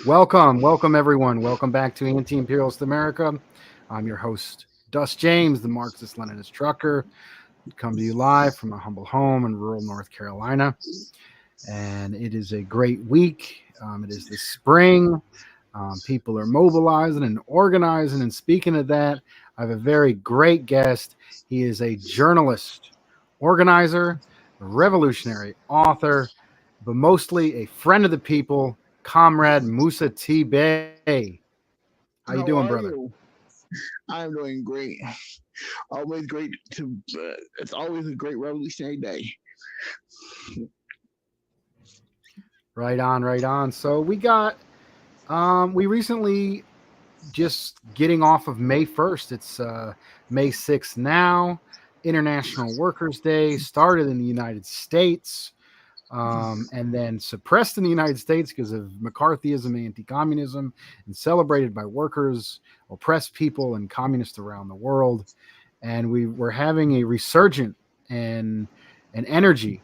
Welcome everyone. Welcome back to Anti-imperialist America. I'm your host, Dust James, the Marxist-Leninist trucker. Come to you live from a humble home in rural North Carolina. And it is a great week. It is the spring. People are mobilizing and organizing. And speaking of that, I have a very great guest. He is a journalist, organizer, revolutionary author, but mostly a friend of the people, Comrade Musa T. Bay. How you doing, How brother? are you? I'm doing great. Always great to. It's always a great revolutionary day. Right on, right on. So we recently just getting off of May 1st. It's May 6th now. International Workers' Day started in the United States, and then suppressed in the United States because of McCarthyism, anti-communism, and celebrated by workers, oppressed people, and communists around the world. And we were having a resurgent and an energy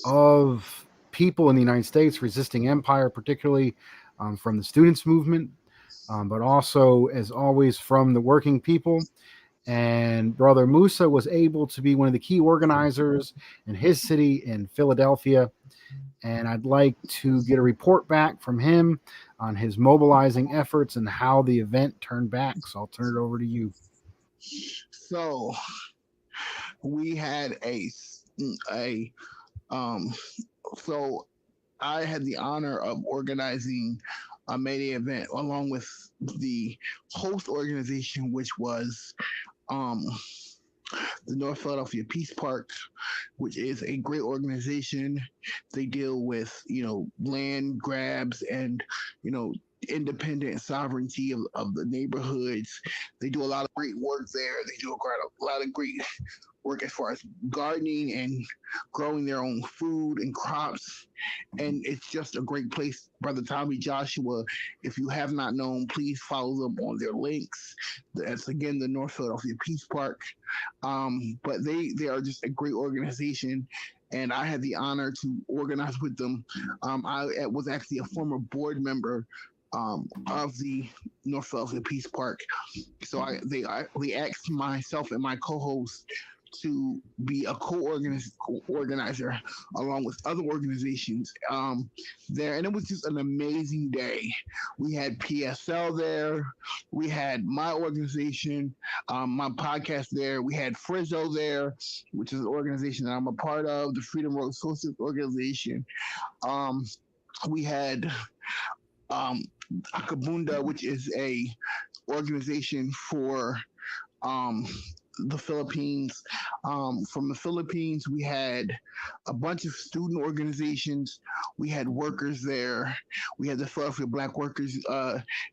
of people in the United States resisting empire, particularly from the students' movement, but also, as always, from the working people. And Brother Musa was able to be one of the key organizers in his city in Philadelphia. And I'd like to get a report back from him on his mobilizing efforts and how the event turned back. So I'll turn it over to you. So we had a um. So I had the honor of organizing a May Day event along with the host organization, which was um the North Philadelphia Peace Park, which is a great organization. They deal with, land grabs and, you know, independent sovereignty of the neighborhoods. They do a lot of great work there. They do a lot of great work as far as gardening and growing their own food and crops. And it's just a great place. Brother Tommy Joshua, if you have not known, please follow them on their links. That's again the North Philadelphia Peace Park. But they are just a great organization, and I had the honor to organize with them. I was actually a former board member of the North Philadelphia Peace Park, so they asked myself and my co-host to be a co-organizer along with other organizations there, and it was just an amazing day. We had PSL there, we had my organization, my podcast there, we had Frizzo there, which is an organization that I'm a part of, the Freedom Road Social Organization. Um, we had um, Akabunda, which is a organization for um, the Philippines. From the Philippines, we had a bunch of student organizations. We had workers there. We had the Philadelphia Black Workers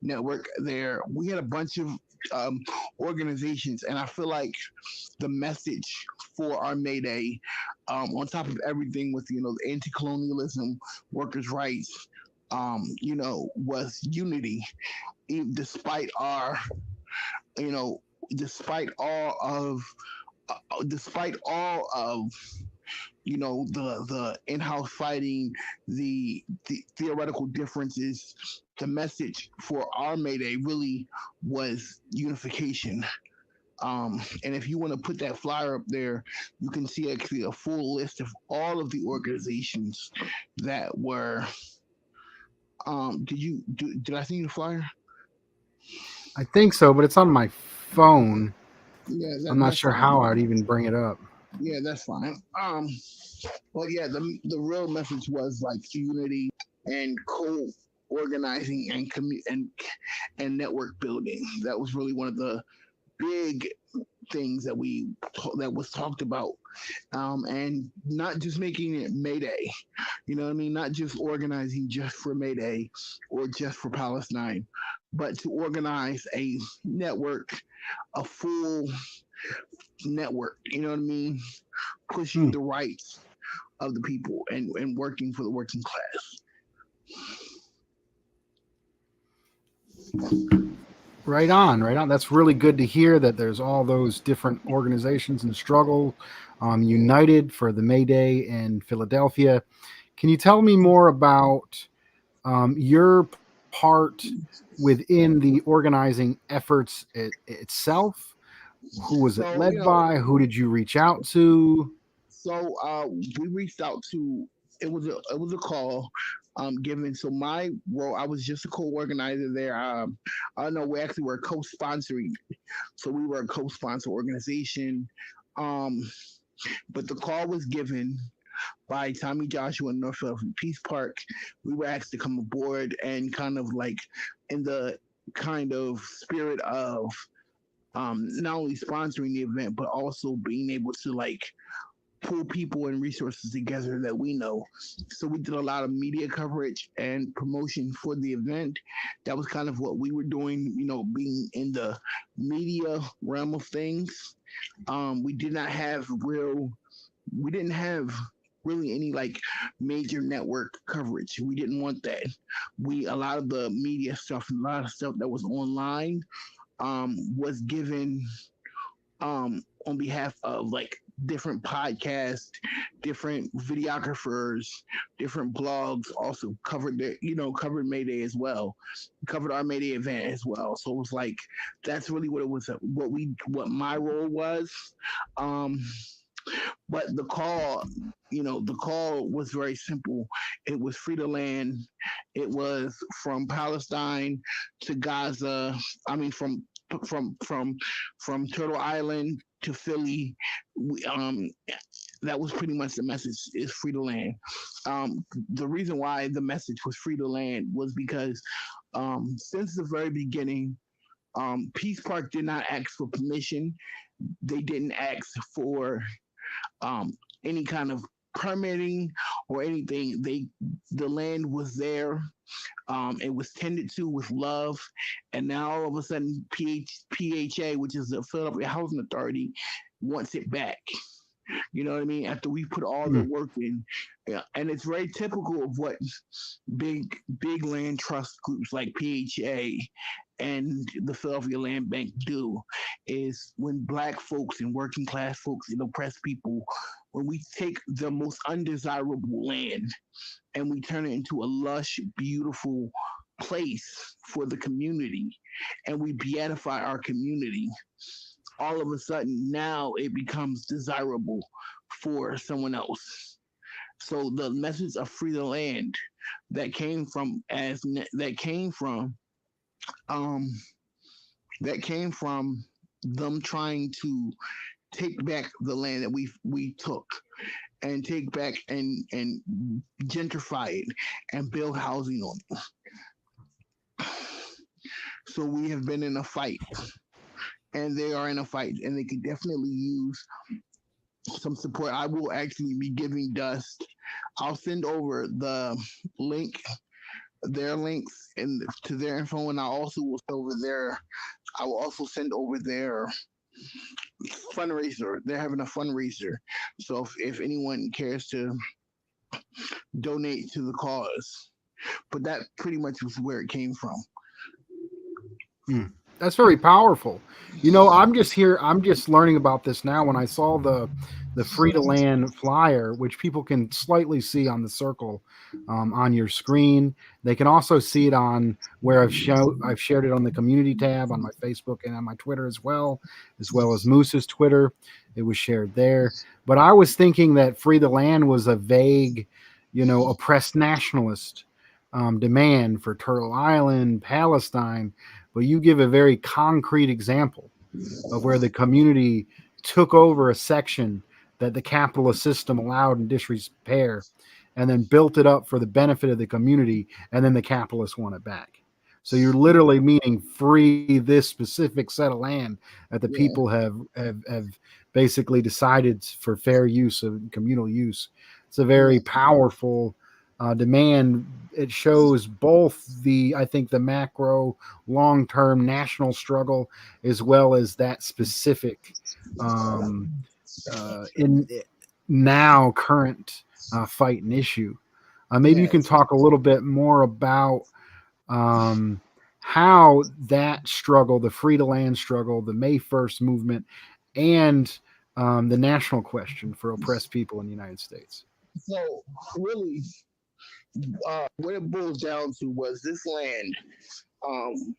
Network there. We had a bunch of um, organizations, and I feel like the message for our May Day, on top of everything with the anti-colonialism, workers' rights, was unity, despite our you know despite all of despite all of the in-house fighting, the theoretical differences. The message for our Mayday really was unification. And if you want to put that flyer up there, you can see actually a full list of all of the organizations that were. Did I send you the flyer? I think so, but it's on my phone. Yeah, I'm not that's sure fine. how I'd even bring it up. Yeah, that's fine. But yeah, the real message was like unity and co-organizing and and network building. That was really one of the big things that was talked about, and not just making it Mayday. You know what I mean? Not just organizing just for Mayday or just for Palestine, but to organize a network, a full network. You know what I mean? Pushing Hmm. the rights of the people and working for the working class. Right on, right on. That's really good to hear that there's all those different organizations and struggle united for the May Day in Philadelphia. Can you tell me more about your part part within the organizing efforts itself? Who was it So led by? Who did you reach out to? we reached out to, it was a call given. So my role, I was just a co-organizer there. I don't know, we actually were co-sponsoring, so we were a co-sponsor organization. Um, but the call was given by Tommy Joshua in North Philadelphia Peace Park. We were asked to come aboard and kind of like in the kind of spirit of not only sponsoring the event but also being able to like pull people and resources together that we know. So we did a lot of media coverage and promotion for the event. That was kind of what we were doing, being in the media realm of things. We did not have we didn't have really any like major network coverage. We didn't want that. A lot of the media stuff and a lot of stuff that was online was given on behalf of like different podcasts, different videographers, different blogs also covered covered Mayday as well, covered our Mayday event as well. So it was like that's really what it was, what my role was. Um, but the call was very simple. It was free to land. It was from Palestine to Gaza. I mean, from from from Turtle Island to Philly. That was pretty much the message: is free to land. The reason why the message was free to land was because since the very beginning, Peace Park did not ask for permission. They didn't ask for um, any kind of permitting or anything. The land was there. It was tended to with love, and now all of a sudden, PHA, which is the Philadelphia Housing Authority, wants it back. You know what I mean? After we put all the Hmm. work in, yeah, and it's very typical of what big land trust groups like PHA and the Philadelphia Land Bank do is when black folks and working class folks and oppressed people, when we take the most undesirable land and we turn it into a lush, beautiful place for the community and we beatify our community, all of a sudden now it becomes desirable for someone else. So the message of free the land that came from as that came from um that came from them trying to take back the land that we took and take back and gentrify it and build housing on it. So we have been in a fight and they are in a fight and they could definitely use some support. I will actually be giving Dust. I'll send over the link, their links, and to their info, and I also will send over their. I will also send over their fundraiser. They're having a fundraiser, so if anyone cares to donate to the cause, but that pretty much was where it came from. Hmm. That's very powerful. I'm just here. I'm just learning about this now. When I saw the free to land flyer, which people can slightly see on the circle on your screen, they can also see it on where I've shared it on the community tab on my Facebook and on my Twitter as well as Moose's Twitter. It was shared there. But I was thinking that free the land was a vague, oppressed nationalist demand for Turtle Island, Palestine, but you give a very concrete example of where the community took over a section that the capitalist system allowed in disrepair and then built it up for the benefit of the community, and then the capitalists want it back. So you're literally meaning free this specific set of land that the Yeah, people have basically decided for fair use of communal use. It's a yeah, very powerful demand. It shows both I think the macro long-term national struggle as well as that specific um, in now current fight and issue. Maybe you yeah. can talk a little bit more about um, how that struggle, the free to land struggle, the May 1st movement, and the national question for oppressed people in the United States. So really, What it boils down to was this land. Um,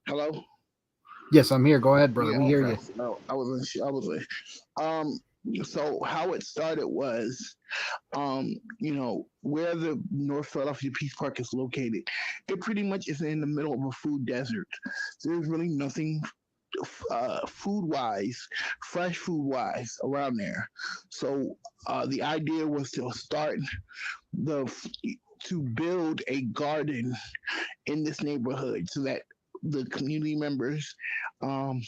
Hello. Yes, I'm here. Go ahead, brother. Yeah. We hear Okay. you. No, I was. I was. Um. So how it started was, where the North Philadelphia Peace Park is located. It pretty much is in the middle of a food desert. There's really nothing food wise, fresh food wise around there. So the idea was to start the to build a garden in this neighborhood so that the community members um,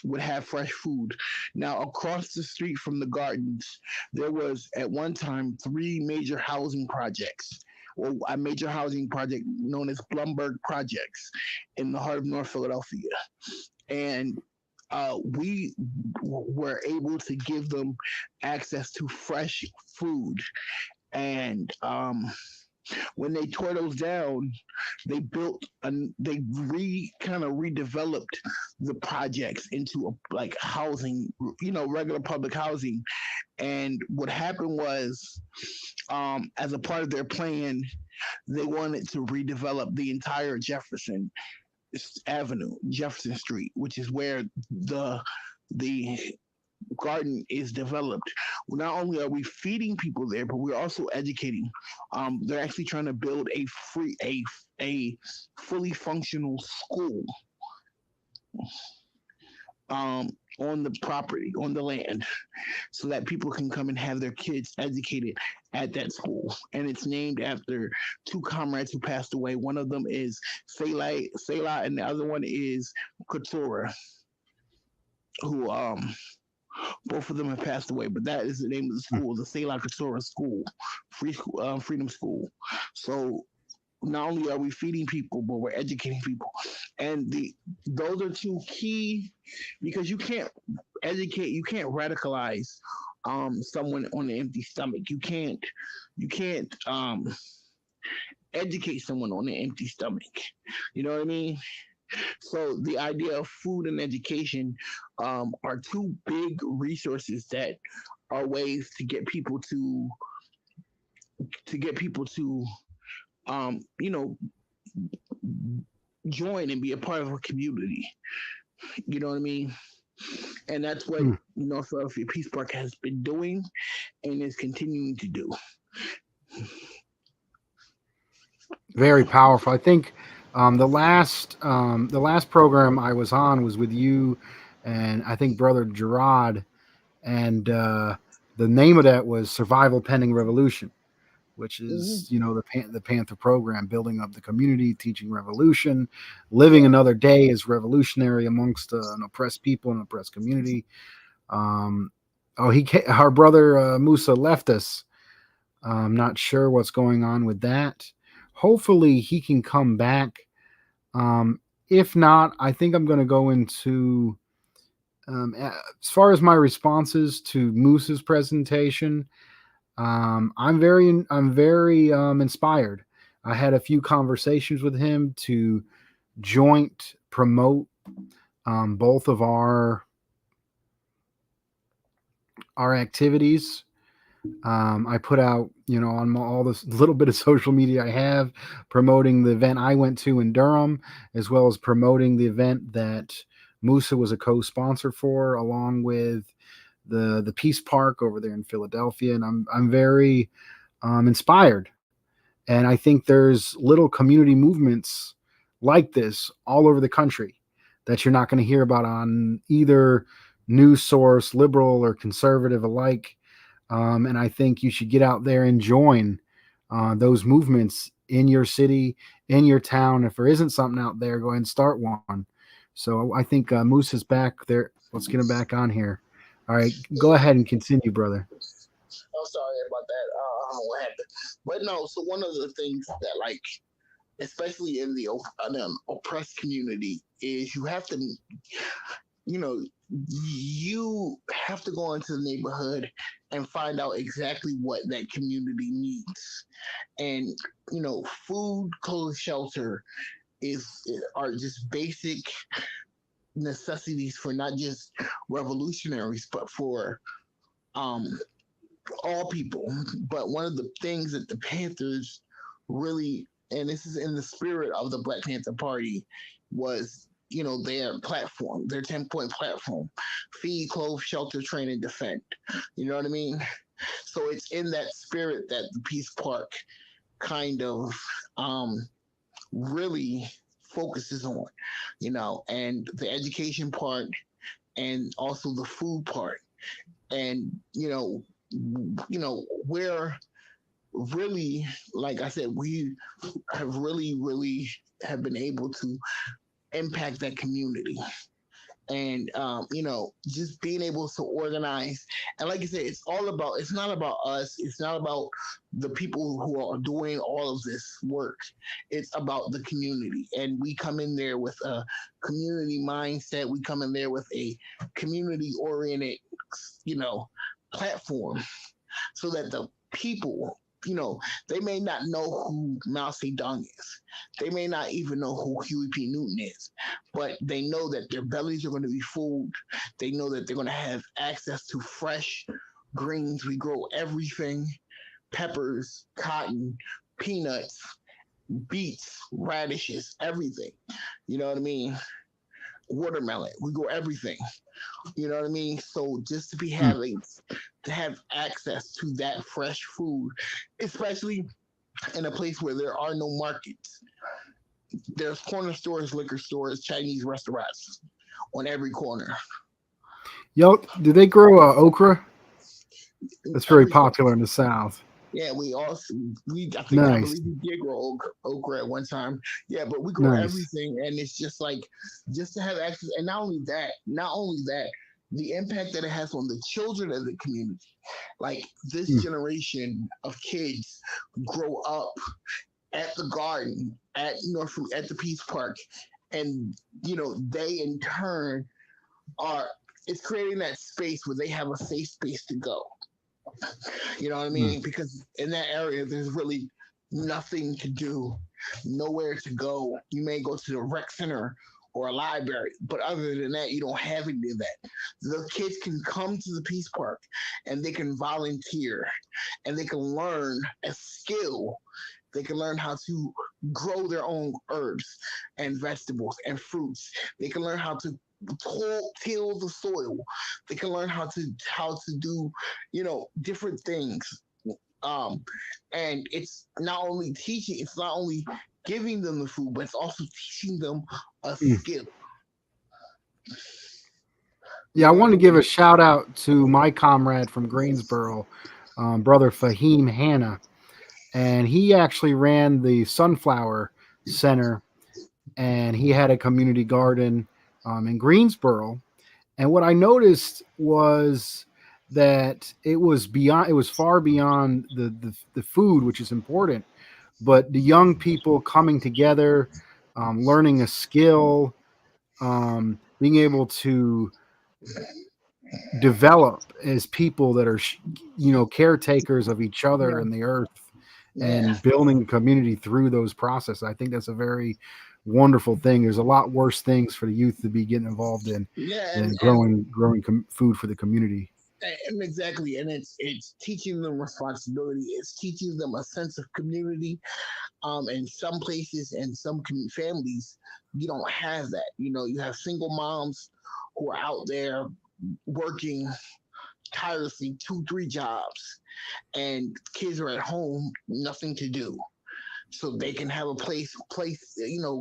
would have fresh food. Now, across the street from the gardens, there was at one time three major housing projects. Or a major housing project known as Blumberg Projects in the heart of North Philadelphia. And we were able to give them access to fresh food. And when they tore those down, they built and they kind of redeveloped the projects into like housing, regular public housing. And what happened was, as a part of their plan, they wanted to redevelop the entire Jefferson Avenue, Jefferson Street, which is where the garden is developed. Not only are we feeding people there, but we're also educating. They're actually trying to build a fully functional school um, on the property, on the land, so that people can come and have their kids educated at that school. And it's named after two comrades who passed away. One of them is Selah, and the other one is Katura, who both of them have passed away, but that is the name of the Hmm. school, the Selah Katura School, Freedom School. So not only are we feeding people, but we're educating people, and those are two key because you can't radicalize someone on an empty stomach. You can't educate someone on an empty stomach. You know what I mean? So the idea of food and education are two big resources that are ways to get people to you know join and be a part of a community. You know what I mean? And that's what Hmm. North Philadelphia Peace Park has been doing and is continuing to do. Very powerful. I think the last program I was on was with you, and I think brother Gerard, and the name of that was Survival Pending Revolution, which Mm-hmm. is the Panther program, building up the community, teaching revolution, living another day as revolutionary amongst an oppressed people and oppressed community. Um, our brother Musa left us. I'm not sure what's going on with that. Hopefully, he can come back. Um, if not, I think I'm going to go into as far as my responses to Moose's presentation. I'm very inspired. I had a few conversations with him to joint promote both of our activities. I put out, on all this little bit of social media I have, promoting the event I went to in Durham, as well as promoting the event that Musa was a co-sponsor for, along with the Peace Park over there in Philadelphia. And I'm very inspired. And I think there's little community movements like this all over the country that you're not going to hear about on either news source, liberal or conservative alike. And I think you should get out there and join those movements in your city, in your town. If there isn't something out there, go ahead and start one. So I think Moose is back there. Let's get him back on here. All right, go Yeah. ahead and continue, brother. I'm sorry about that. I don't know what happened. But no, so one of the things that, like, especially in the oppressed community, is you know, you have to go into the neighborhood and find out exactly what that community needs. And, food, clothes, shelter are just basic necessities for not just revolutionaries, but for um all people. But one of the things that the Panthers really, and this is in the spirit of the Black Panther Party, was their platform, their 10-point platform: feed, clothe, shelter, train, and defend. You know what I mean? So it's in that spirit that the Peace Park kind of really focuses on, and the education part, and also the food part, and where really, like I said, we have really have been able to impact that community. And just being able to organize, and like I said, it's not about us, it's not about the people who are doing all of this work, it's about the community. And we come in there with a community mindset, we come in there with a community oriented you know platform, so that the people, they may not know who Mao Zedong is. They may not even know who Huey P. Newton is, but they know that their bellies are going to be full. They know that they're going to have access to fresh greens. We grow everything: peppers, cotton, peanuts, beets, radishes, everything. You know what I mean? Watermelon. We grow everything. You know what I mean? So just to be Hmm. having to have access to that fresh food, especially in a place where there are no markets. There's corner stores, liquor stores, Chinese restaurants on every corner. Yo, do they grow okra? That's very Everything. popular in the South. Yeah, we also I Nice, believe we did grow okra at one time. Yeah, but we grow nice. everything, and it's just like, just to have access, and not only that, the impact that it has on the children of the community. Like, this Hmm. generation of kids grow up at the garden, at the Peace Park, and they in turn are it's creating that space where they have a safe space to go. You know what I Hmm. mean? Because in that area, there's really nothing to do, nowhere to go. You may go to the rec center or a library, but other than that, you don't have any of that. The kids can come to the Peace Park and they can volunteer and they can learn a skill. They can learn how to grow their own herbs and vegetables and fruits. They can learn how to till the soil. They can learn how to do different things. Um, and it's not only giving them the food, but it's also teaching them a Hmm. skill. You Yeah, I know what want I to give mean? a shout out to my comrade from Greensboro, brother Fahim Hanna, and he actually ran the Sunflower Center, and he had a community garden in Greensboro. And what I noticed was that it was far beyond the food, which is important, but the young people coming together, learning a skill, being able to develop as people that are caretakers of each other Yeah, and the earth, yeah, and building a community through those processes. I think that's a very wonderful thing. There's a lot worse things for the youth to be getting involved in yeah, than and growing food for the community. and exactly, and it's teaching them responsibility. It's teaching them a sense of community. In some places and some families, you don't have that. You have single moms who are out there working tirelessly, 2 3 jobs, and kids are at home, nothing to do, so they can have a place,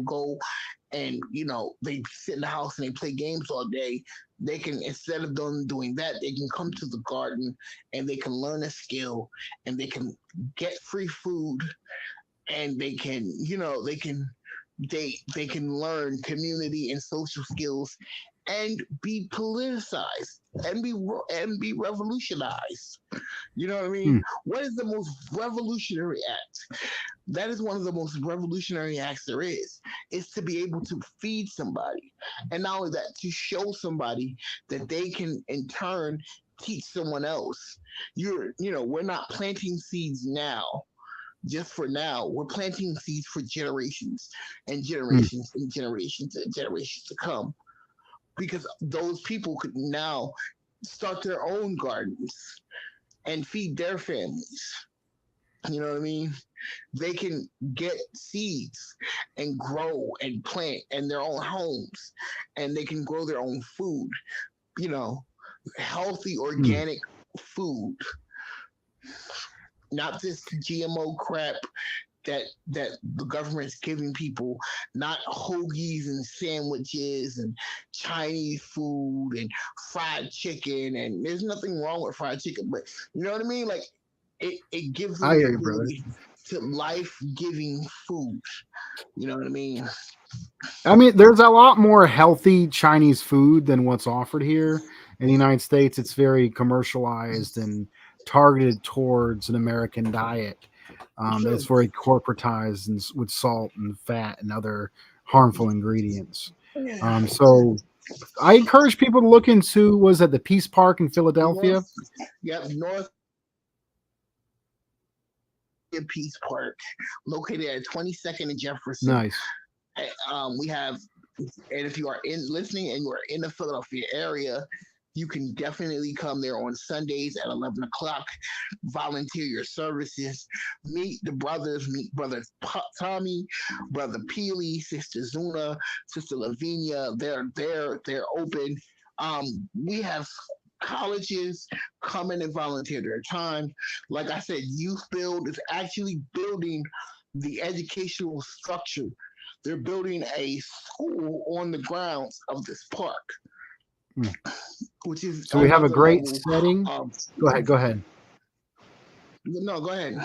go, and they sit in the house and they play games all day. They can, instead of doing that, they can come to the garden and they can learn a skill, and they can get free food, and they can learn community and social skills, and be politicized, and be revolutionized. You know what I mean? Hmm. What is the most revolutionary act? That is one of the most revolutionary acts there is to be able to feed somebody, and not only that, to show somebody that they can in turn teach someone else. We're not planting seeds now just for now. We're planting seeds for generations and Hmm. generations and generations and generations to come, because those people could now start their own gardens and feed their families. You know what I mean? They can get seeds and grow and plant in their own homes, and they can grow their own food. You know, healthy Mm. organic food, not this GMO crap that the government's giving people, not hoagies and sandwiches and Chinese food and fried chicken. And there's nothing wrong with fried chicken, but you know what I mean? Like it gives them I the hear you, brother. ability to life giving food. You know what I mean? I mean, there's a lot more healthy Chinese food than what's offered here in the United States. It's very commercialized and targeted towards an American diet. It's True. very corporatized and with salt and fat and other harmful ingredients. Yeah. So I encourage people to look into, was at the Peace Park in Philadelphia? North, yep, North Peace Park, located at 22nd and Jefferson. Nice. We have, and if you are in listening and you are in the Philadelphia area, you can definitely come there on Sundays at 11 o'clock, volunteer your services, meet the brothers, meet brother Tommy, brother Peely, sister Zuna, sister Lavinia. They're open. We have colleges come in and volunteer their time. Like I said, Youth Build is actually building the educational structure. They're building a school on the grounds of this park, Mm. which is So we have a another great level setting. of. Go ahead. Go ahead. No, go ahead.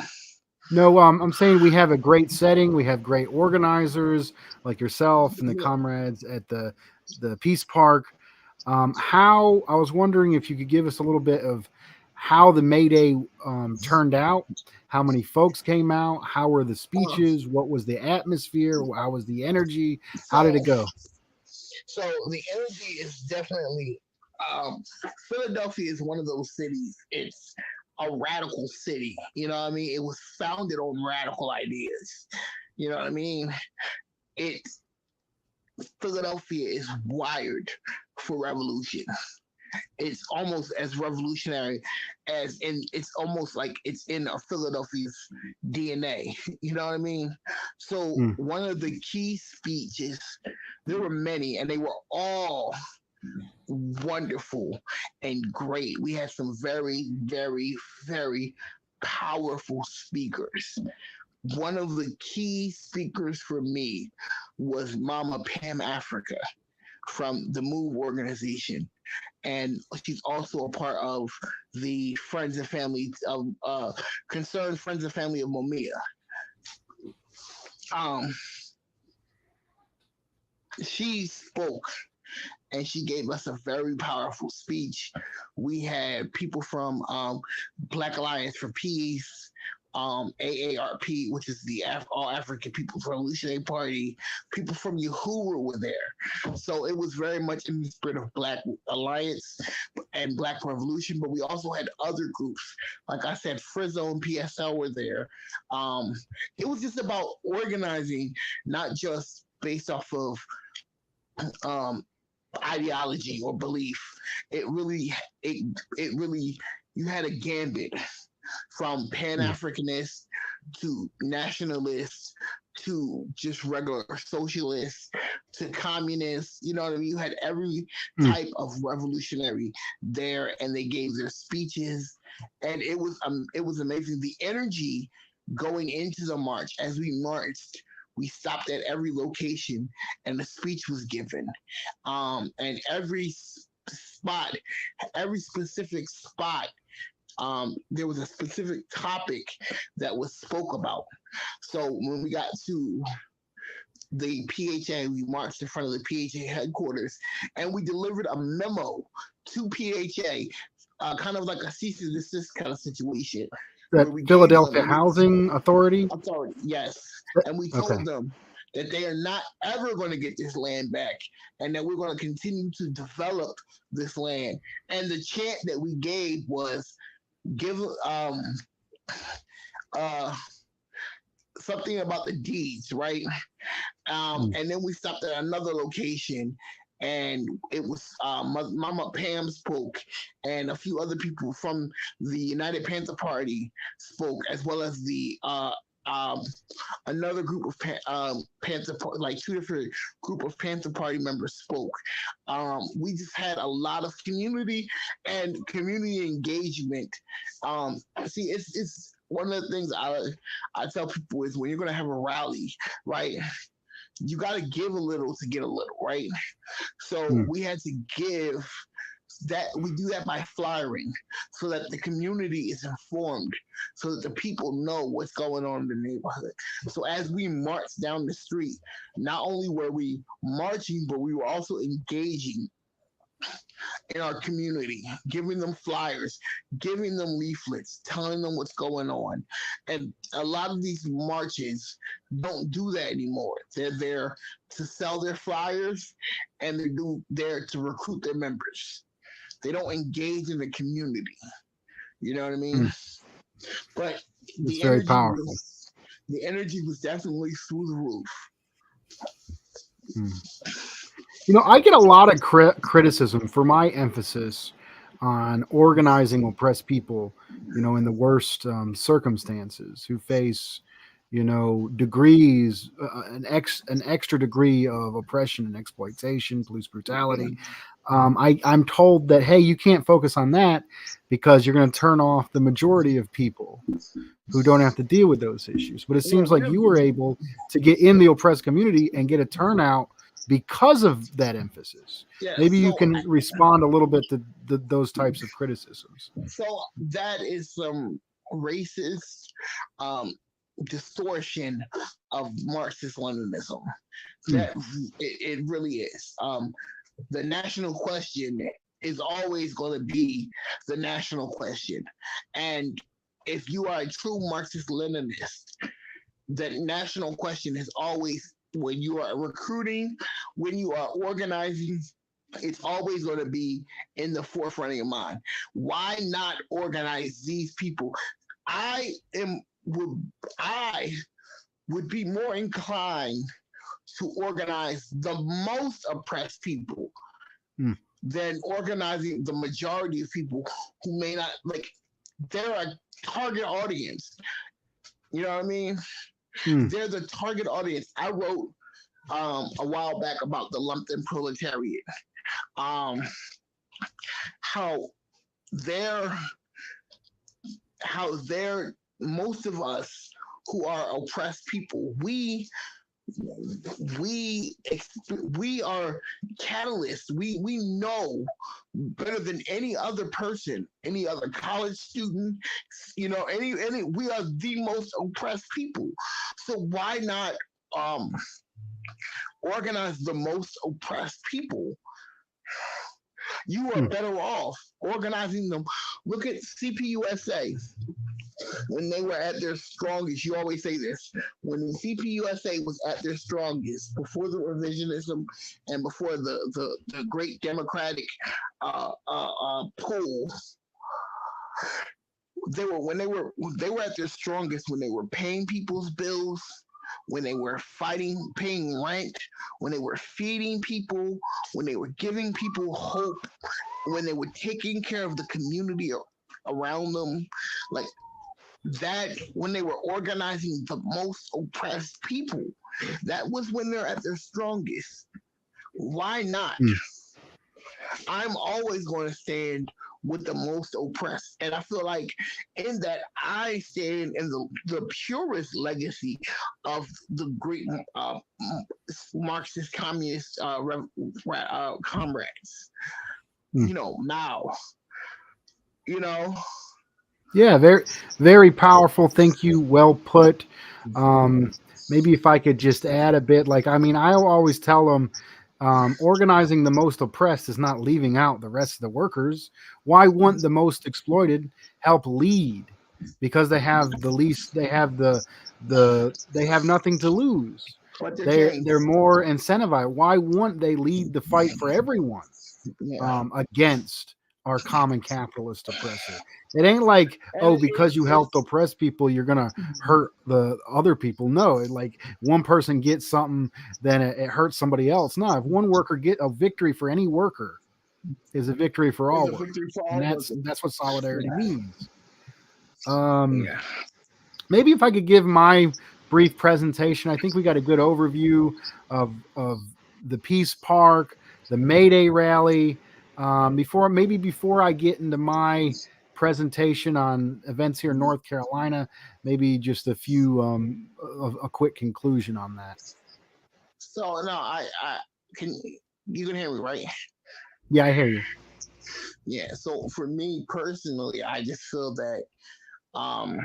No, I'm saying we have a great setting. We have great organizers like yourself and the Yeah. comrades at the Peace Park. How I was wondering if you could give us a little bit of how the May Day turned out. How many folks came out? How were the Uh, speeches? What was the atmosphere? How was the energy? How did so, it go? so the energy is definitely. Um, Philadelphia is one of those cities. It's a radical city. You know what I mean? It was founded on radical ideas. You know what I mean? It Philadelphia is wired for revolution. It's almost as revolutionary as in it's almost like it's in a Philadelphia's DNA. You know what I mean? So Mm, one of the key speeches, there were many, and they were all wonderful and great. We had some very, very, very powerful speakers. One of the key speakers for me was Mama Pam Africa from the Move organization, and she's also a part of the Friends and Family of Concerned Friends and Family of Momia. Um, she spoke and she gave us a very powerful speech. We had people from Black Alliance for Peace, AARP, which is the All African People's Revolutionary Party. People from Uhuru were there. So it was very much in the spirit of Black Alliance and Black Revolution, but we also had other groups. Like I said, Frizzo and PSL were there. Um, it was just about organizing, not just based off of um, ideology or belief. It really, it, it really, you had a gambit from Pan mm, Africanists to nationalists to just regular socialists to communists. You know what I mean? You had every mm. type of revolutionary there, and they gave their speeches, and it was amazing. The energy going into the march as we marched. We stopped at every location, and the speech was given. And every spot, every specific spot there was a specific topic that was spoke about. So when we got to the PHA, we marched in front of the PHA headquarters and we delivered a memo to PHA, kind of like a cease and desist kind of situation where That we gave Philadelphia them, Housing Authority. authority, yes, and we Okay. told them that they are not ever going to get this land back and that we're going to continue to develop this land. And the chant that we gave was give uh something about the deeds, right? Mm, And then we stopped at another location and it was Mama Pam spoke, and a few other people from the United Panther Party spoke, as well as the um, another group of like two different group of Panther Party members spoke. We just had a lot of community and community engagement. See, it's one of the things I tell people is when you're gonna have a rally, right? You got to give a little to get a little, right? So Hmm. we had to give that. We do that by flyering so that the community is informed, so that the people know what's going on in the neighborhood. So as we marched down the street, not only were we marching, but we were also engaging in our community, giving them flyers, giving them leaflets, telling them what's going on. And a lot of these marches don't do that anymore. They're there to sell their flyers, and there to recruit their members. They don't engage in the community. You know what I mean? Hmm. But It's the very energy powerful. was the energy was definitely through the roof. Hmm. I get a lot of criticism for my emphasis on organizing oppressed people, in the worst circumstances who face, degrees, an extra degree of oppression and exploitation, police brutality. I'm told that, hey, you can't focus on that because you're going to turn off the majority of people who don't have to deal with those issues. But it Well, seems like you were able to get in the oppressed community and get a turnout because of that emphasis. yeah. Maybe you can respond a little bit to those types of criticisms. So that is some racist um, distortion of Marxist Leninism. Hmm. That it really is. The national question is always going to be the national question, and if you are a true Marxist Leninist, the national question is always when you are recruiting, when you are organizing, it's always going to be in the forefront of your mind. Why not organize these people? I am would I would be more inclined to organize the most oppressed people Hmm. than organizing the majority of people who may not like. They're a target audience. You know what I mean? Hmm. They're the target audience. I wrote a while back about the lumped in proletariat. Um, how they're they're most of us who are oppressed people, we we are catalysts. We know better than any other person, any other college student, any we are the most oppressed people. So why not um organize the most oppressed people? You are Hmm. better off organizing them. Look at CPUSA when they were at their strongest. You always say this: when the CPUSA was at their strongest, before the revisionism and before the great democratic pull, they were at their strongest when they were paying people's bills, when they were paying rent, when they were feeding people, when they were giving people hope, when they were taking care of the community around them, like that, when they were organizing the most oppressed people. That was when they're at their strongest. Why not? Hmm. I'm always going to stand with the most oppressed. And I feel like in that I stand in the purest legacy of the great Marxist communist comrades. Hmm. Now, you know, Yeah, very, very powerful. Thank you. Well put. Um, Maybe if I could just add a bit, like, I mean, I always tell them, organizing the most oppressed is not leaving out the rest of the workers. Why wouldn't the most exploited help lead? Because they have the least, they have they have nothing to lose. but they're They're changed. more incentivized. Why wouldn't they lead the fight for everyone, Yeah. against our common capitalist oppressor. It ain't like, And oh, because you helped it's oppress people, you're gonna hurt the other people. No, like one person gets something, then it hurts somebody else. No, if one worker get a victory for any worker is a victory for it's all a workers, victory for and all workers. that's what solidarity Yeah, means. Um, yeah. maybe if I could give my brief presentation, I think we got a good overview of the Peace Park, the May Day rally. Before I get into my presentation on events here in North Carolina, maybe just a few a quick conclusion on that. So no, I can you can hear me, right? Yeah, I hear you. Yeah. So for me personally, I just feel that um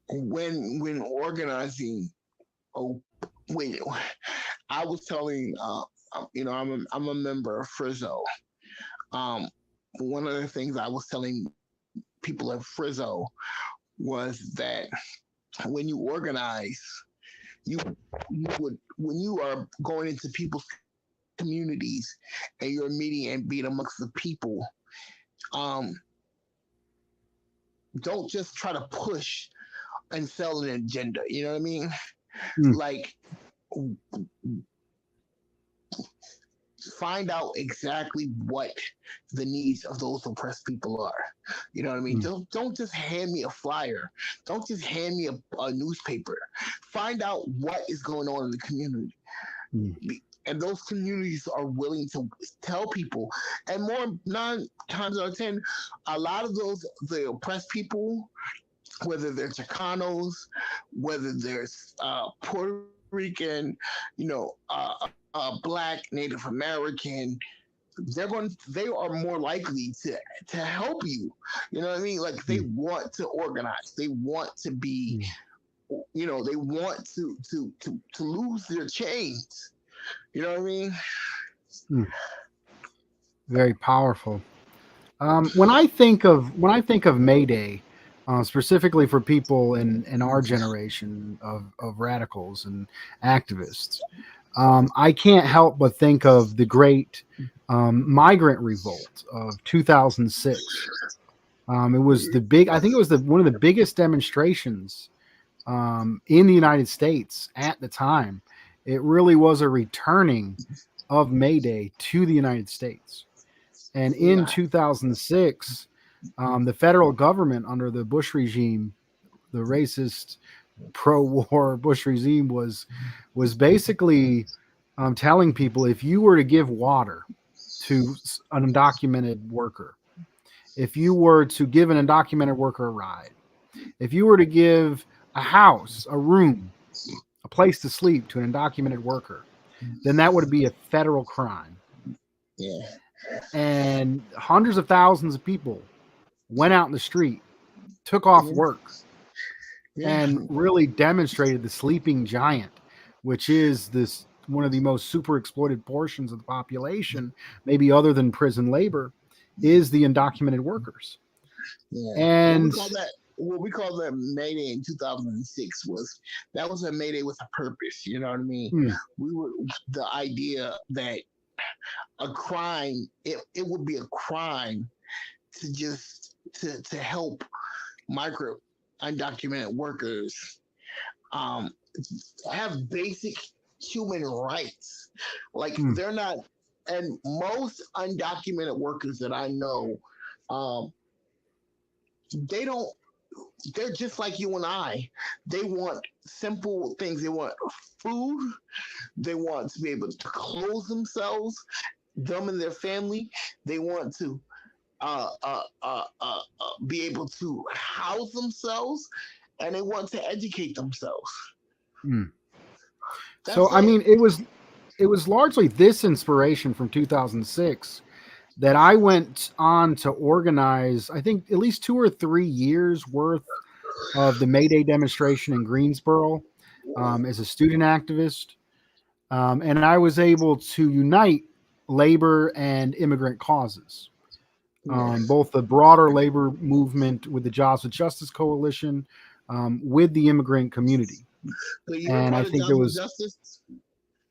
when organizing, oh wait, I was telling I'm a member of Frizzo. Um, one of the things I was telling people at Frizzo was that when you organize, you you would when you are going into people's communities and you're meeting and being amongst the people, um, don't just try to push and sell an agenda. You know what I mean? Mm, Like find out exactly what the needs of those oppressed people are. You know what I mean? mm, Don't just hand me a flyer. Don't just hand me a newspaper. Find out what is going on in the community. mm, And those communities are willing to tell people. And more 9 times out of 10, a lot of those the oppressed people, whether they're Chicanos, whether there's Puerto Rican, Black, Native American, they are more likely to help you. You know what I mean? Like they mm, want to organize. They want to be, mm, they want to lose their chains. You know what I mean? mm. Very powerful. When I think of May Day, specifically for people in our generation of radicals and activists, I can't help but think of the great migrant revolt of 2006. It was the big. I think it was one of the biggest demonstrations in the United States at the time. It really was a returning of May Day to the United States. And in Yeah, 2006, the federal government under the Bush regime, the racist pro-war Bush regime, was basically telling people if you were to give water to an undocumented worker, if you were to give an undocumented worker a ride, if you were to give a house, a room, a place to sleep to an undocumented worker, then that would be a federal crime. yeah, And hundreds of thousands of people went out in the street, took off yeah, work, yeah, and really demonstrated the sleeping giant, which is this one of the most super exploited portions of the population, maybe other than prison labor, is the undocumented workers. yeah. And What we call that Mayday in 2006 was that was a Mayday with a purpose. You know what I mean? mm, We were the idea that a crime it would be a crime to just to help migrant undocumented workers um have basic human rights. Like mm, they're not, and most undocumented workers that I know, um, they don't. They're just like you and I. They want simple things. They want food. They want to be able to clothe themselves, them and their family. They want to be able to house themselves, and they want to educate themselves. mm. So That's I it. mean, it was largely this inspiration from 2006 that I went on to organize. I think at least 2 or 3 years worth of the May Day demonstration in Greensboro as a student activist. And I was able to unite labor and immigrant causes, Yeah. both the broader labor movement with the Jobs with Justice Coalition, with the immigrant community. So you were And I part of think there Jobs with was, Justice?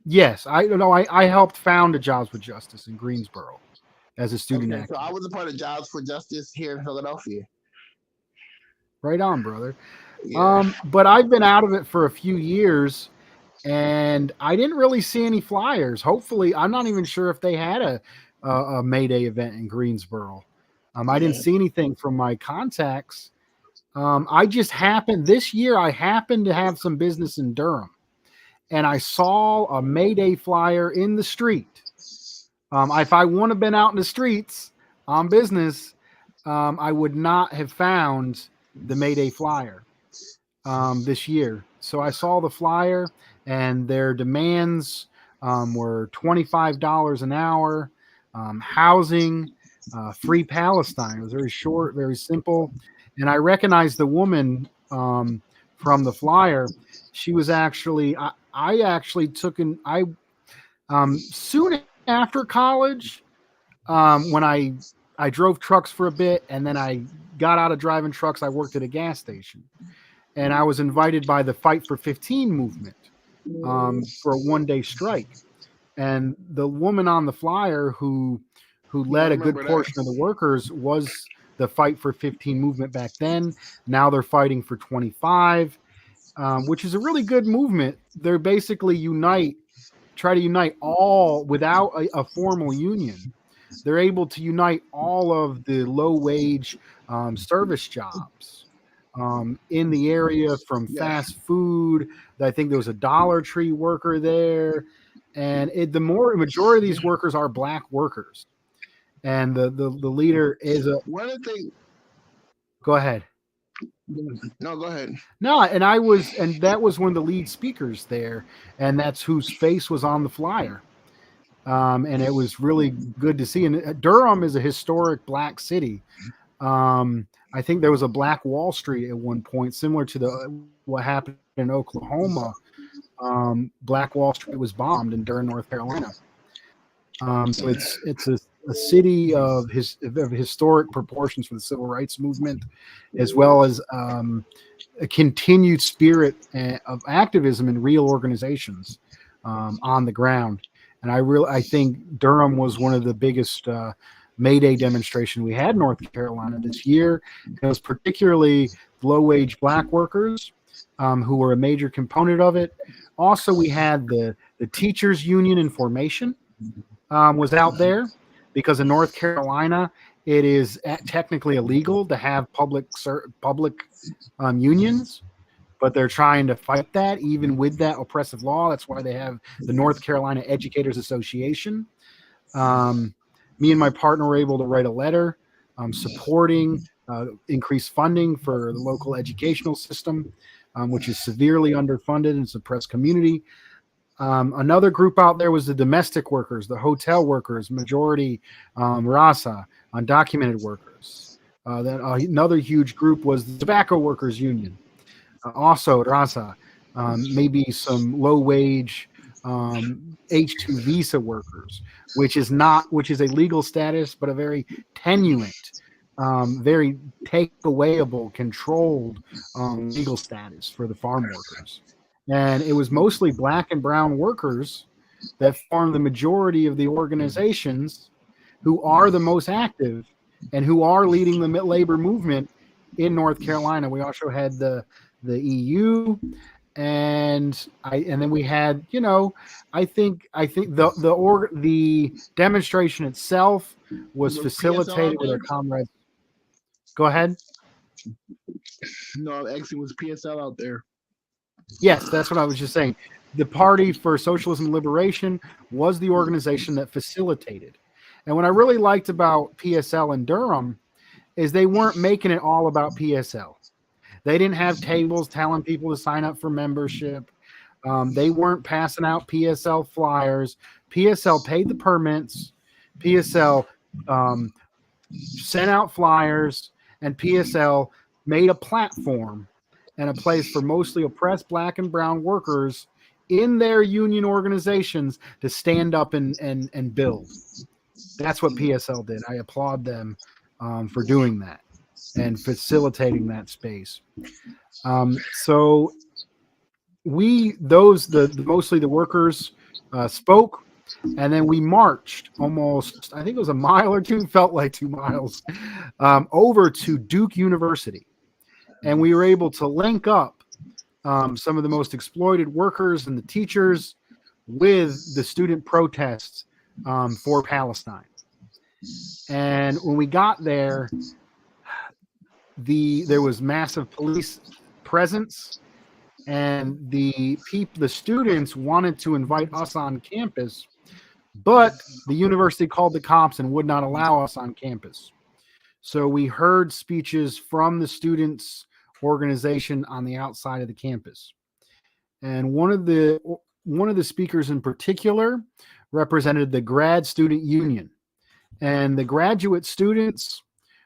yes, I don't know, I helped found a Jobs with Justice in Greensboro. as a student Okay, so I activist. was a part of Jobs for Justice here in Philadelphia. Right on, brother. Yeah, But I've been out of it for a few years, and I didn't really see any flyers. Hopefully, I'm not even sure if they had a May Day event in Greensboro. I didn't yeah, see anything from my contacts. I just happened this year. I happened to have some business in Durham, and I saw a May Day flyer in the street. If I wouldn't have been out in the streets on business, I would not have found the May Day flyer this year. So I saw the flyer, and their demands were $25 an hour, housing, free Palestine. It was very short, very simple. And I recognized the woman from the flyer. She was actually, I actually took an, I soon after college, when I drove trucks for a bit, and then I got out of driving trucks. I worked at a gas station, and I was invited by the Fight for 15 movement for a 1 day strike. And the woman on the flyer who yeah. I led a good remember that. portion of the workers was the Fight for 15 movement back then. Now they're fighting for 25, which is a really good movement. They're basically try to unite all without a formal union. They're able to unite all of the low wage service jobs in the area, from Yes, fast food. I think there was a Dollar Tree worker there, and the majority of these workers are black workers, and the leader is a. one of the things. Go ahead. No, go ahead. No, and that was one of the lead speakers there, and that's whose face was on the flyer. And it was really good to see. And Durham is a historic black city. I think there was a Black Wall Street at one point, similar to what happened in Oklahoma. Black Wall Street was bombed in Durham, North Carolina. So it's a city of historic proportions for the civil rights movement, as well as a continued spirit of activism in real organizations on the ground. And I think Durham was one of the biggest May Day demonstration we had in North Carolina this year. It was particularly low-wage black workers who were a major component of it. Also, we had the teachers union in formation was out there, because in North Carolina it is technically illegal to have public unions, but they're trying to fight that even with that oppressive law. That's why they have the North Carolina Educators Association. Me and my partner were able to write a letter supporting increased funding for the local educational system, which is severely underfunded and suppressed community. Another group out there was the domestic workers, the hotel workers, majority Rasa, undocumented workers. Another huge group was the tobacco workers union, also Rasa, maybe some low wage H2 visa workers, which is a legal status, but a very tenuous, very takeawayable, controlled legal status for the farm workers. And it was mostly black and brown workers that form the majority of the organizations who are the most active and who are leading the labor movement in North Carolina. We also had the EU, and then we had, I think the demonstration itself was Was PSL facilitated out with our there? comrades. Go ahead. No, actually, was PSL out there? Yes, that's what I was just saying. The Party for Socialism and Liberation was the organization that facilitated. And what I really liked about PSL in Durham is they weren't making it all about PSL. They didn't have tables telling people to sign up for membership. They weren't passing out PSL flyers. PSL paid the permits. PSL sent out flyers, and PSL made a platform and a place for mostly oppressed black and brown workers in their union organizations to stand up and build. That's what PSL did. I applaud them for doing that and facilitating that space. So mostly the workers spoke. And then we marched almost, I think it was a mile or two, felt like 2 miles, over to Duke University. And we were able to link up some of the most exploited workers and the teachers with the student protests for Palestine. And when we got there, there was massive police presence, and the students wanted to invite us on campus, but the university called the cops and would not allow us on campus. So we heard speeches from the students' organization on the outside of the campus. And one of the speakers in particular represented the grad student union. And the graduate students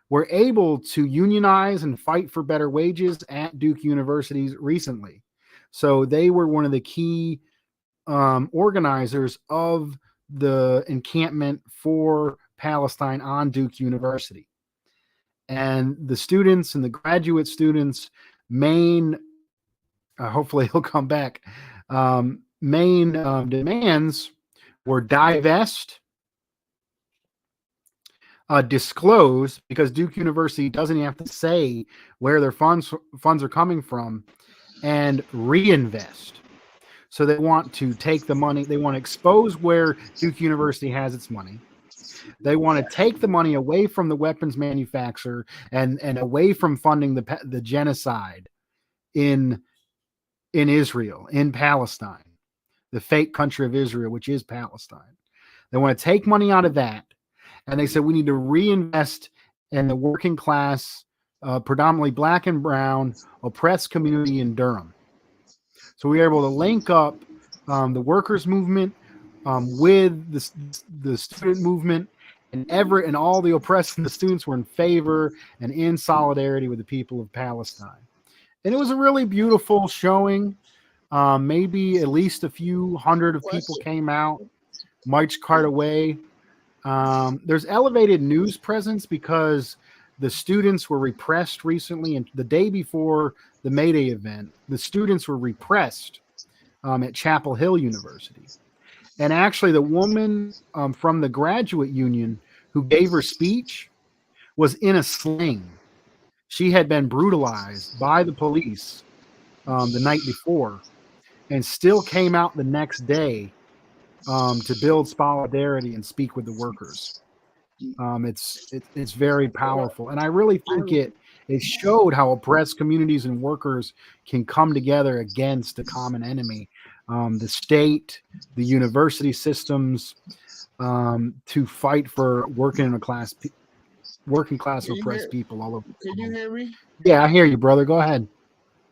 were able to unionize and fight for better wages at Duke universities recently. So they were one of the key organizers of the encampment for Palestine on Duke University. And the students and the graduate students' main, hopefully he'll come back, main demands were divest, disclose, because Duke University doesn't have to say where their funds are coming from, and reinvest. So they want to take the money, they want to expose where Duke University has its money. They want to take the money away from the weapons manufacturer and away from funding the genocide in Israel, in Palestine, the fake country of Israel, which is Palestine. They want to take money out of that. And they said, we need to reinvest in the working class, predominantly black and brown, oppressed community in Durham. So we were able to link up the workers' movement with the student movement, and all the oppressed and the students were in favor and in solidarity with the people of Palestine. And it was a really beautiful showing. Maybe at least a few hundred of people came out, marched quite away. There's elevated news presence because the students were repressed recently, and the day before the May Day event, the students were repressed at Chapel Hill University. And actually, the woman from the graduate union who gave her speech was in a sling. She had been brutalized by the police the night before, and still came out the next day to build solidarity and speak with the workers. It's very powerful, and I really think it showed how oppressed communities and workers can come together against a common enemy, the state, the university systems, to fight for working class oppressed people all over. Can you hear me? Yeah, I hear you, brother. Go ahead.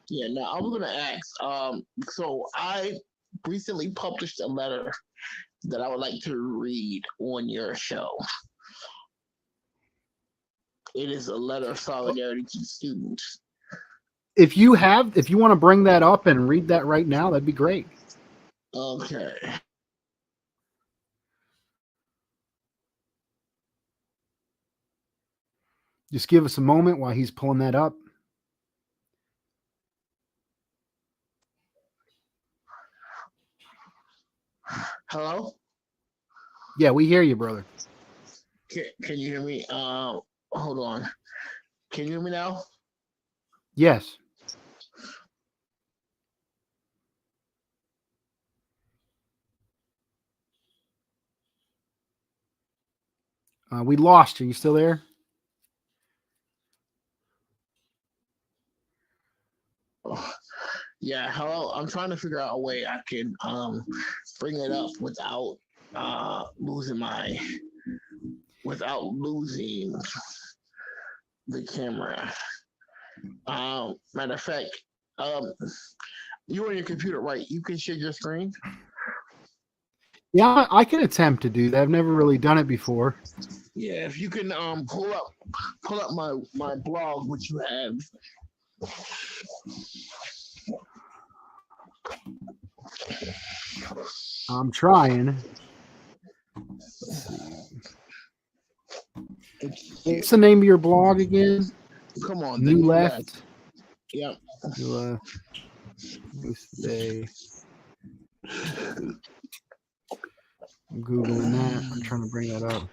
Yeah. Now I was gonna ask. So I recently published a letter that I would like to read on your show. It is a letter of solidarity to the students. If you want to bring that up and read that right now, that'd be great. Okay. Just give us a moment while he's pulling that up. Hello? Yeah, we hear you, brother. Can you hear me? Hold on. Can you hear me now? Yes. We lost you. You still there? Yeah, hello. I'm trying to figure out a way I can bring it up without losing the camera. Matter of fact, you on your computer, right? You can share your screen. Yeah, I can attempt to do that. I've never really done it before. Yeah, if you can pull up my blog, which you have. I'm trying. What's the name of your blog again? Come on, New Left. Yep. New Left. Musa Day. I'm Googling that. I'm trying to bring that up.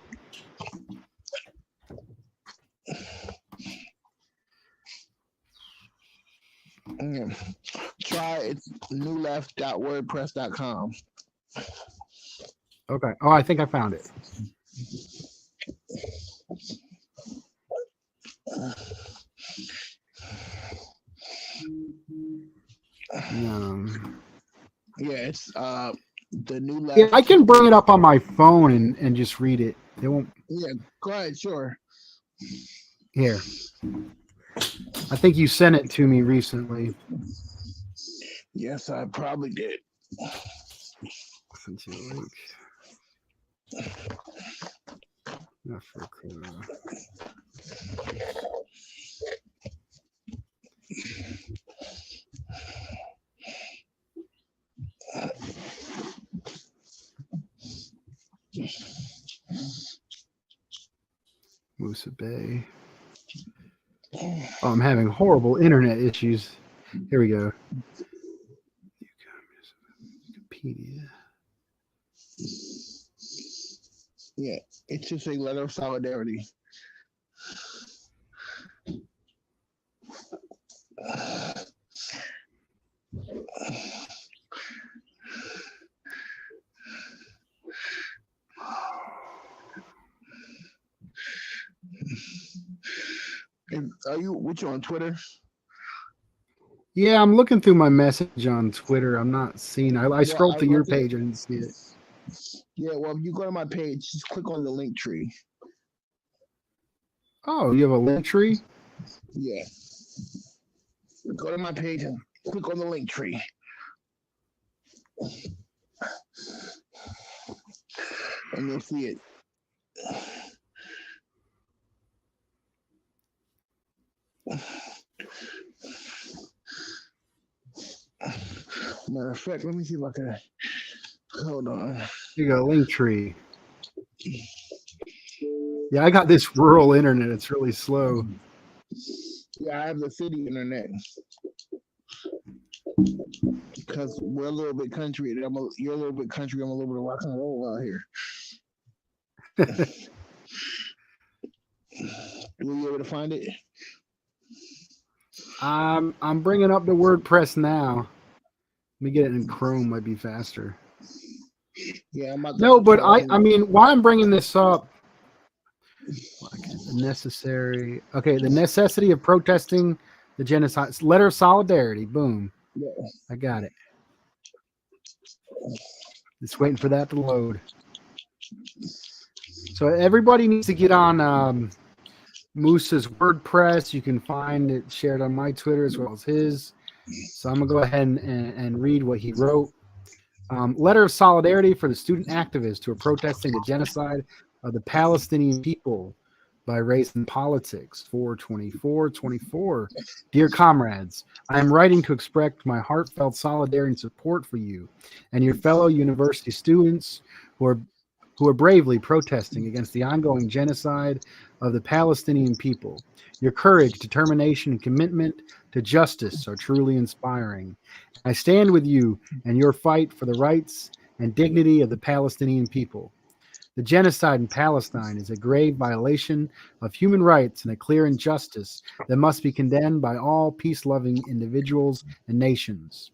Yeah. Try it's newleft.wordpress.com. Okay. Oh, I think I found it. Yeah, it's the new left. Yeah, I can bring it up on my phone and just read it. It won't. Yeah, go ahead, sure. Here. I think you sent it to me recently. Yes, I probably did. Sent you a link. Africa. Musa Bay. Oh, I'm having horrible internet issues. Here we go. Wikipedia. Yeah, it's just a letter of solidarity. Are you with you on Twitter? Yeah, I'm looking through my message on Twitter. I'm not seeing. I scrolled to your page. I didn't see it. Yeah, well, if you go to my page, just click on the link tree. Oh, you have a link tree? Yeah. Go to my page and click on the link tree. And you'll see it. Matter of fact, let me see if I can. Hold on. You got a link tree. Yeah, I got this rural internet. It's really slow. Yeah, I have the city internet. Because we're a little bit country. You're a little bit country. I'm a little bit of rock and roll out here. Will you able to find it? I'm bringing up the WordPress now. Let me get it in Chrome. Might be faster. Yeah, I'm about to. No, but I mean, why I'm bringing this up. Necessary. Okay, the necessity of protesting the genocide. Letter of solidarity. Boom. Yeah. I got it. Just waiting for that to load. So everybody needs to get on Musa's WordPress. You can find it shared on my Twitter as well as his. So I'm going to go ahead and read what he wrote. Letter of solidarity for the student activists who are protesting the genocide of the Palestinian people by race and politics. 4/24/24. Dear comrades, I am writing to express my heartfelt solidarity and support for you and your fellow university students who are bravely protesting against the ongoing genocide of the Palestinian people. Your courage, determination, and commitment to justice are truly inspiring. I stand with you in your fight for the rights and dignity of the Palestinian people. The genocide in Palestine is a grave violation of human rights and a clear injustice that must be condemned by all peace-loving individuals and nations.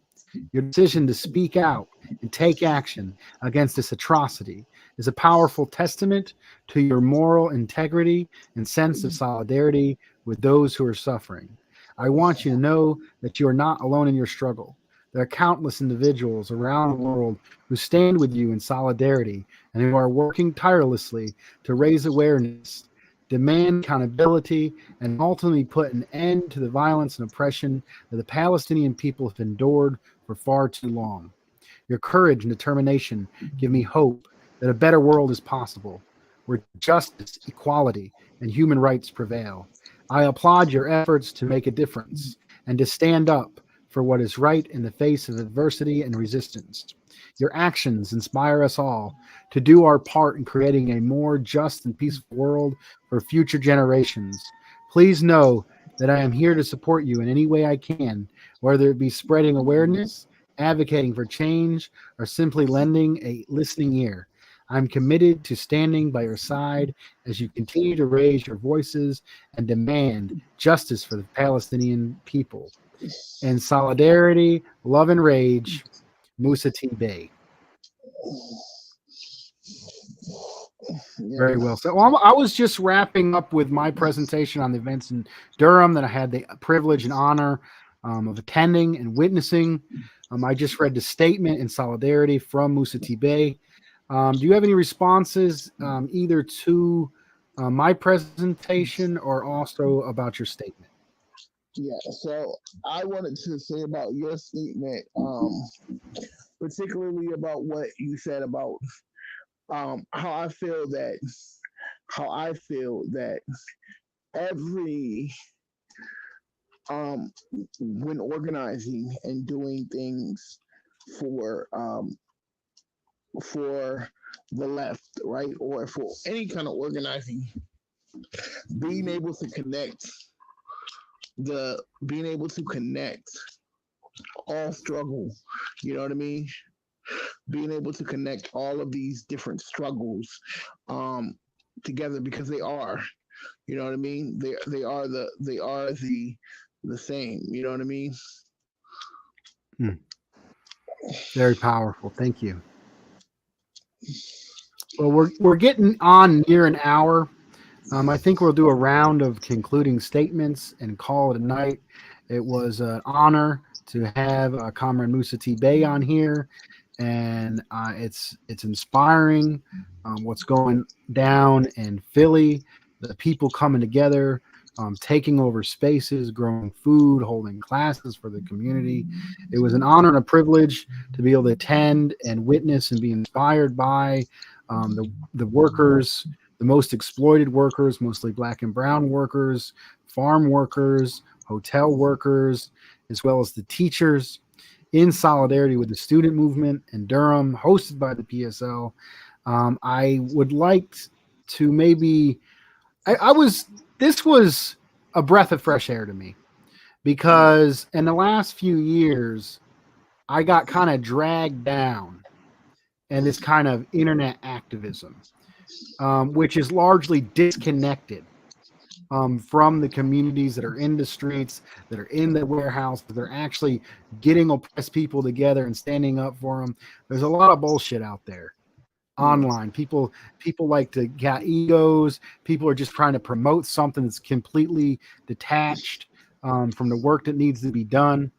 Your decision to speak out and take action against this atrocity is a powerful testament to your moral integrity and sense of solidarity with those who are suffering. I want you to know that you are not alone in your struggle. There are countless individuals around the world who stand with you in solidarity and who are working tirelessly to raise awareness, demand accountability, and ultimately put an end to the violence and oppression that the Palestinian people have endured for far too long. Your courage and determination give me hope that a better world is possible, where justice, equality, and human rights prevail. I applaud your efforts to make a difference and to stand up for what is right in the face of adversity and resistance. Your actions inspire us all to do our part in creating a more just and peaceful world for future generations. Please know that I am here to support you in any way I can, whether it be spreading awareness, advocating for change, or simply lending a listening ear. I'm committed to standing by your side as you continue to raise your voices and demand justice for the Palestinian people. In solidarity, love, and rage, Musa T. Bay. Yeah. Very well. So I was just wrapping up with my presentation on the events in Durham that I had the privilege and honor of attending and witnessing. I just read the statement in solidarity from Musa T. Bay. Do you have any responses either to my presentation or also about your statement? Yeah. So I wanted to say about your statement, particularly about what you said about how I feel that every um when organizing and doing things for um for the left, right, or for any kind of organizing, being able to connect being able to connect all struggle, you know what I mean? Being able to connect all of these different struggles um together, because they are, you know what I mean? They are the same, you know what I mean? Hmm. Very powerful. Thank you. Well, we're getting on near an hour. I think we'll do a round of concluding statements and call it a night. It was an honor to have Comrade Musa T. Bay on here, and it's inspiring what's going down in Philly. The people coming together, taking over spaces, growing food, holding classes for the community. It was an honor and a privilege to be able to attend and witness and be inspired by the workers, the most exploited workers, mostly black and brown workers, farm workers, hotel workers, as well as the teachers, in solidarity with the student movement in Durham, hosted by the PSL. I would like to maybe, I was, this was a breath of fresh air to me because in the last few years, I got kind of dragged down in this kind of internet activism, which is largely disconnected from the communities that are in the streets, that are in the warehouses, that are actually getting oppressed people together and standing up for them. There's a lot of bullshit out there online. People like to get egos. People are just trying to promote something that's completely detached from the work that needs to be done.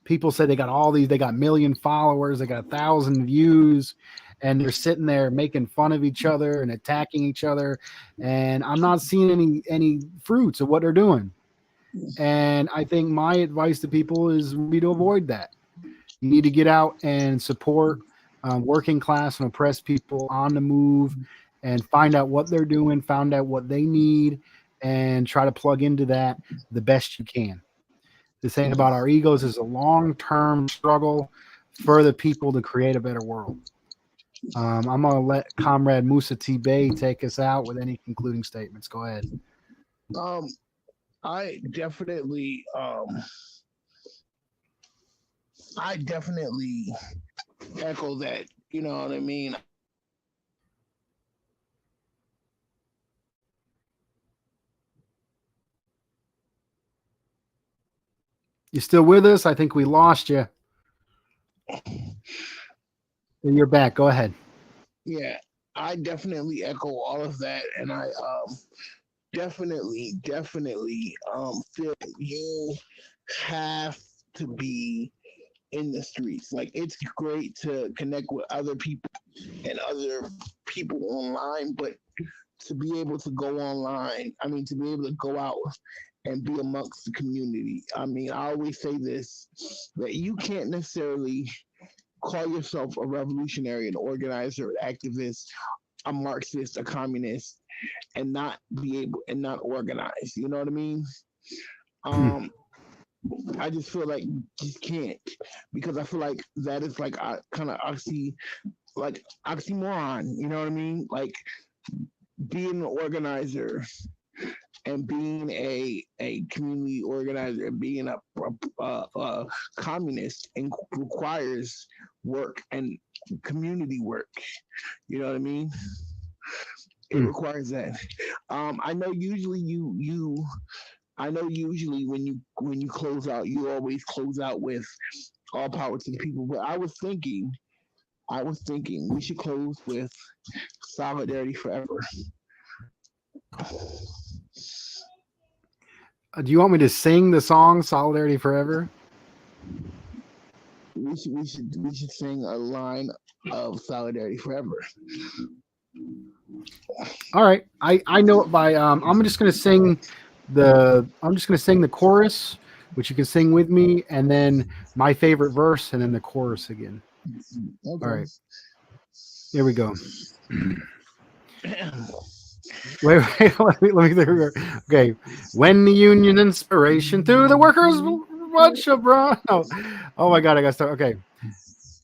People say they got 1 million followers, they got 1,000 views, and they're sitting there making fun of each other and attacking each other. And I'm not seeing any fruits of what they're doing. And I think my advice to people is be to avoid that. You need to get out and support working class and oppressed people on the move and find out what they're doing, find out what they need, and try to plug into that the best you can. This ain't about our egos. It's a long-term struggle for the people to create a better world. I'm going to let Comrade Musa T. Bay take us out with any concluding statements. Go ahead. um I definitely I definitely echo that, you know what I mean? You still with us? I think we lost you. You're back. Go ahead. Yeah, I definitely echo all of that, and I definitely feel you have to be in the streets. Like, it's great to connect with other people and other people online, but to be able to go online, I mean, to be able to go out and be amongst the community. I mean, I always say this, that you can't necessarily call yourself a revolutionary, an organizer, an activist, a Marxist, a communist, and not be able and not organize. You know what I mean? Um, I just feel like you just can't, because I feel like that is like a kind of oxymoron. You know what I mean? Like, being an organizer and being a community organizer, being a communist, requires work and community work. You know what I mean? It Mm. requires that. I know usually I know usually when you close out, you always close out with all power to the people. But I was thinking we should close with solidarity forever. Do you want me to sing the song "Solidarity Forever"? We should sing a line of solidarity forever. All right, I know it by. I'm just gonna sing the chorus, which you can sing with me, and then my favorite verse, and then the chorus again. All Okay. right, here we go. Wait, there we go. Okay, when the union inspiration through the workers' blood shall run. Oh my God, I got to start. Okay.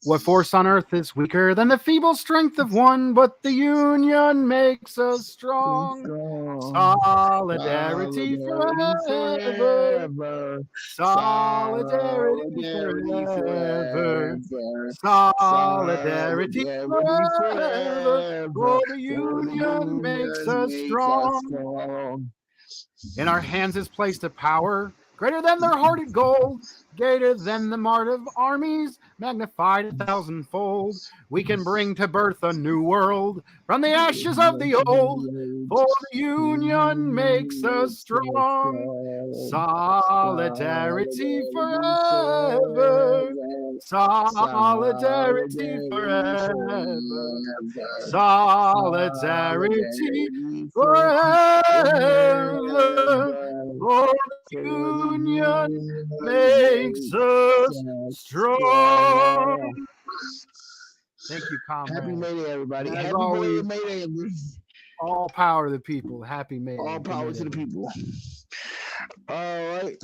What force on earth is weaker than the feeble strength of one? But the union makes us strong. Strong. Solidarity Solidarity forever. forever. Solidarity Solidarity forever. forever. Solidarity Solidarity forever. forever. For the For the union makes union us makes us strong. strong. In our hands is placed a power greater than their hearted gold, greater than the mart of armies, magnified 1,000-fold. We can bring to birth a new world from the ashes of the old, for the union makes us strong. Solidarity Solidarity forever. forever. Solidarity Solidarity forever. forever. Solidarity Solidarity forever. forever. For the For the union union makes makes us us strong. strong. Thank you, Happy comrade. May Day, And everybody. as Happy belated always, May Day. all power to the people. Happy May Day. All Good power night, to the everyone. people. All right.